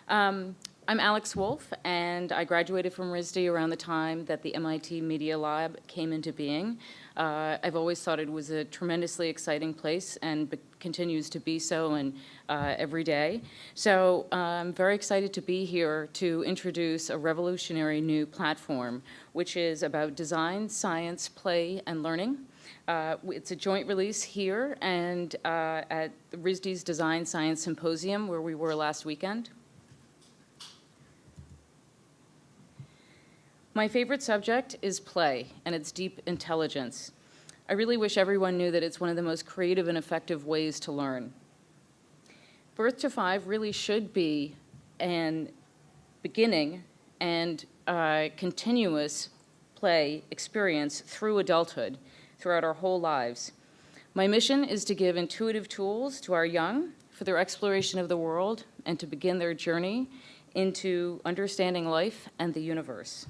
I'm Alex Wolf, and I graduated from RISD around the time that the MIT Media Lab came into being. I've always thought it was a tremendously exciting place and continues to be so and every day. So I'm very excited to be here to introduce a revolutionary new platform, which is about design, science, play, and learning. It's a joint release here and at RISD's Design Science Symposium, where we were last weekend. My favorite subject is play and its deep intelligence. I really wish everyone knew that it's one of the most creative and effective ways to learn. Birth to Five really should be an beginning and continuous play experience through adulthood, throughout our whole lives. My mission is to give intuitive tools to our young for their exploration of the world and to begin their journey into understanding life and the universe.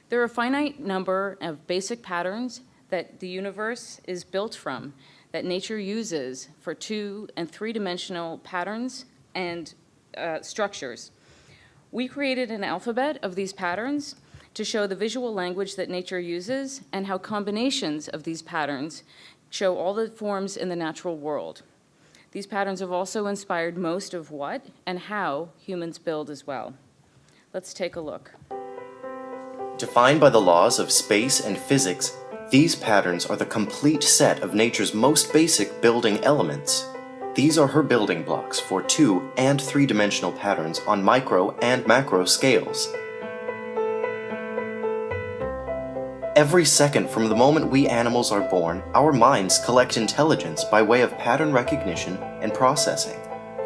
There are a finite number of basic patterns that the universe is built from, that nature uses for 2- and 3-dimensional patterns and structures. We created an alphabet of these patterns to show the visual language that nature uses and how combinations of these patterns show all the forms in the natural world. These patterns have also inspired most of what and how humans build as well. Let's take a look. Defined by the laws of space and physics, these patterns are the complete set of nature's most basic building elements. These are her building blocks for 2- and 3-dimensional patterns on micro and macro scales. Every second from the moment we animals are born, our minds collect intelligence by way of pattern recognition and processing.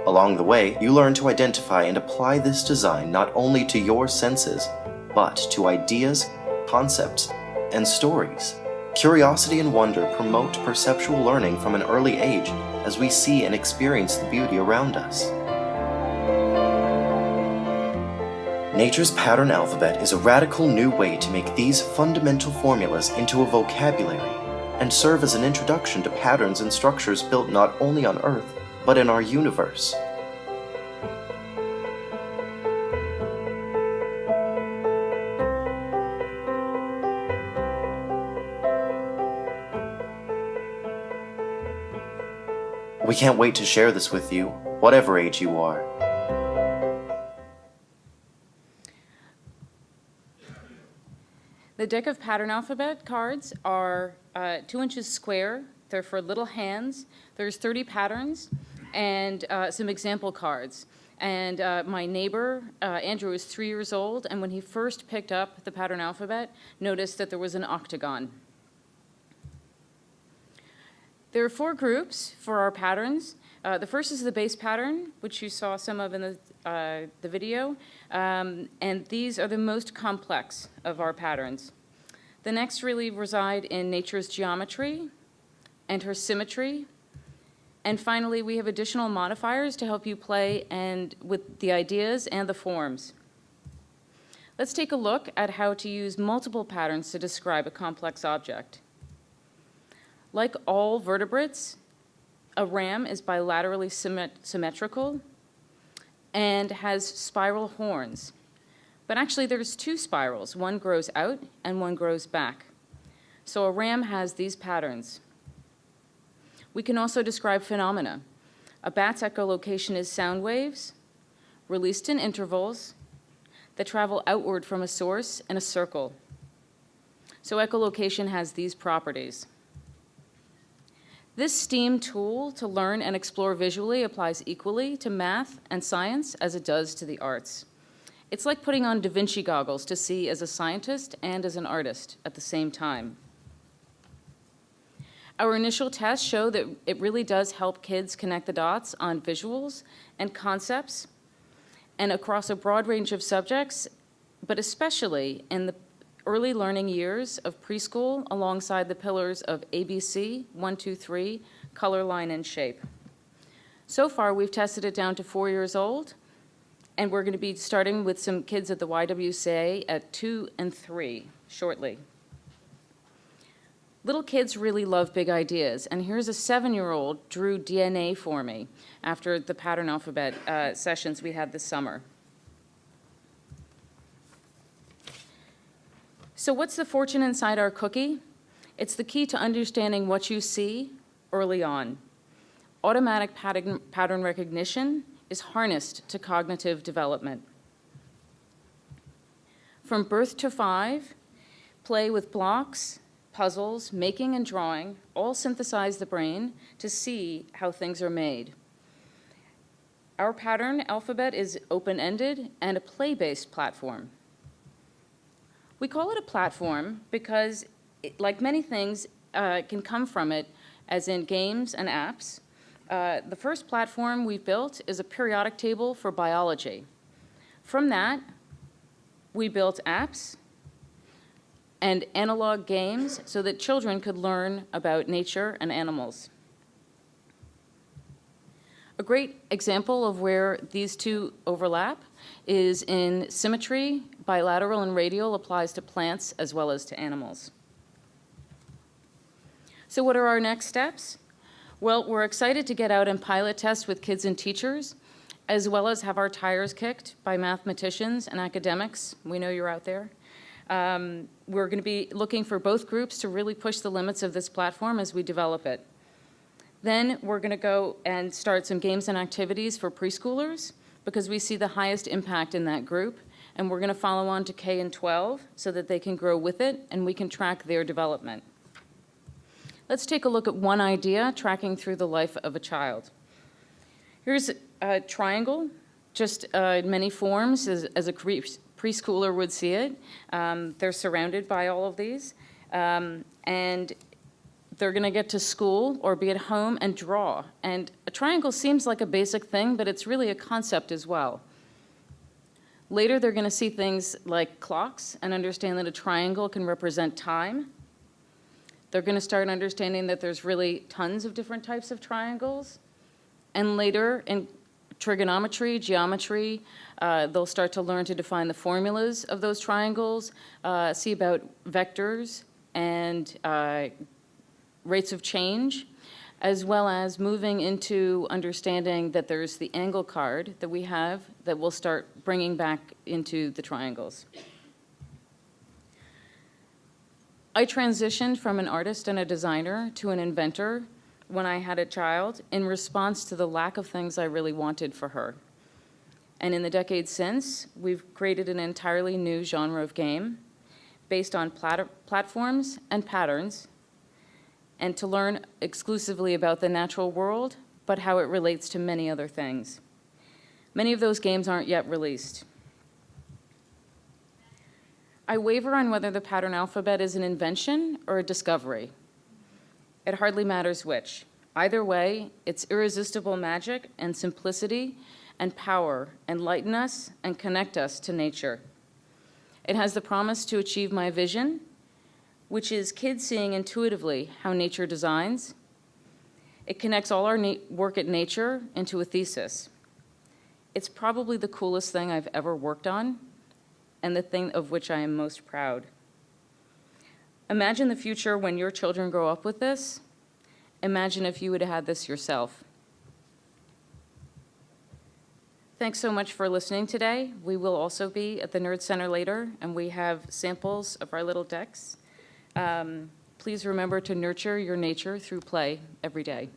Along the way, you learn to identify and apply this design not only to your senses, but to ideas, concepts, and stories. Curiosity and wonder promote perceptual learning from an early age as we see and experience the beauty around us. Nature's pattern alphabet is a radical new way to make these fundamental formulas into a vocabulary and serve as an introduction to patterns and structures built not only on Earth, but in our universe. We can't wait to share this with you, whatever age you are. The deck of pattern alphabet cards are 2 inches square. They're for little hands. There's 30 patterns and some example cards. And my neighbor, Andrew, is 3 years old, and when he first picked up the pattern alphabet, noticed that there was an octagon. There are 4 groups for our patterns. The first is the base pattern, which you saw some of in the video, and these are the most complex of our patterns. The next really reside in nature's geometry and her symmetry. And finally, we have additional modifiers to help you play and with the ideas and the forms. Let's take a look at how to use multiple patterns to describe a complex object. Like all vertebrates, a ram is bilaterally symmetrical and has spiral horns. But actually, there's 2 spirals. One grows out and one grows back. So a ram has these patterns. We can also describe phenomena. A bat's echolocation is sound waves released in intervals that travel outward from a source in a circle. So echolocation has these properties. This STEAM tool to learn and explore visually applies equally to math and science as it does to the arts. It's like putting on Da Vinci goggles to see as a scientist and as an artist at the same time. Our initial tests show that it really does help kids connect the dots on visuals and concepts and across a broad range of subjects, but especially in the early learning years of preschool alongside the pillars of ABC, 1, 2, 3, color, line, and shape. So far, we've tested it down to 4 years old, and we're going to be starting with some kids at the YWCA at 2 and 3 shortly. Little kids really love big ideas, and here's a 7-year-old drew DNA for me after the pattern alphabet sessions we had this summer. So what's the fortune inside our cookie? It's the key to understanding what you see early on. Automatic pattern recognition is harnessed to cognitive development. From birth to 5, play with blocks, puzzles, making and drawing all synthesize the brain to see how things are made. Our pattern alphabet is open-ended and a play-based platform. We call it a platform because, like many things, can come from it, as in games and apps. The first platform we built is a periodic table for biology. From that, we built apps and analog games so that children could learn about nature and animals. A great example of where these two overlap is in symmetry. Bilateral and radial applies to plants as well as to animals. So what are our next steps? Well, we're excited to get out and pilot test with kids and teachers, as well as have our tires kicked by mathematicians and academics. We know you're out there. We're going to be looking for both groups to really push the limits of this platform as we develop it. Then we're going to go and start some games and activities for preschoolers because we see the highest impact in that group. And we're going to follow on to K and 12 so that they can grow with it and we can track their development. Let's take a look at one idea, tracking through the life of a child. Here's a triangle, just in many forms as a preschooler would see it. They're surrounded by all of these. And they're going to get to school or be at home and draw. And a triangle seems like a basic thing, but it's really a concept as well. Later, they're going to see things like clocks and understand that a triangle can represent time. They're going to start understanding that there's really tons of different types of triangles. And later, in trigonometry, geometry, they'll start to learn to define the formulas of those triangles, see about vectors and rates of change, as well as moving into understanding that there's the angle card that we have that we'll start bringing back into the triangles. I transitioned from an artist and a designer to an inventor when I had a child in response to the lack of things I really wanted for her. And in the decades since, we've created an entirely new genre of game based on platforms and patterns, and to learn exclusively about the natural world, but how it relates to many other things. Many of those games aren't yet released. I waver on whether the pattern alphabet is an invention or a discovery. It hardly matters which. Either way, its irresistible magic and simplicity and power enlighten us and connect us to nature. It has the promise to achieve my vision, which is kids seeing intuitively how nature designs. It connects all our work at nature into a thesis. It's probably the coolest thing I've ever worked on, and the thing of which I am most proud. Imagine the future when your children grow up with this. Imagine if you would have had this yourself. Thanks so much for listening today. We will also be at the Nerd Center later, and we have samples of our little decks. Please remember to nurture your nature through play every day.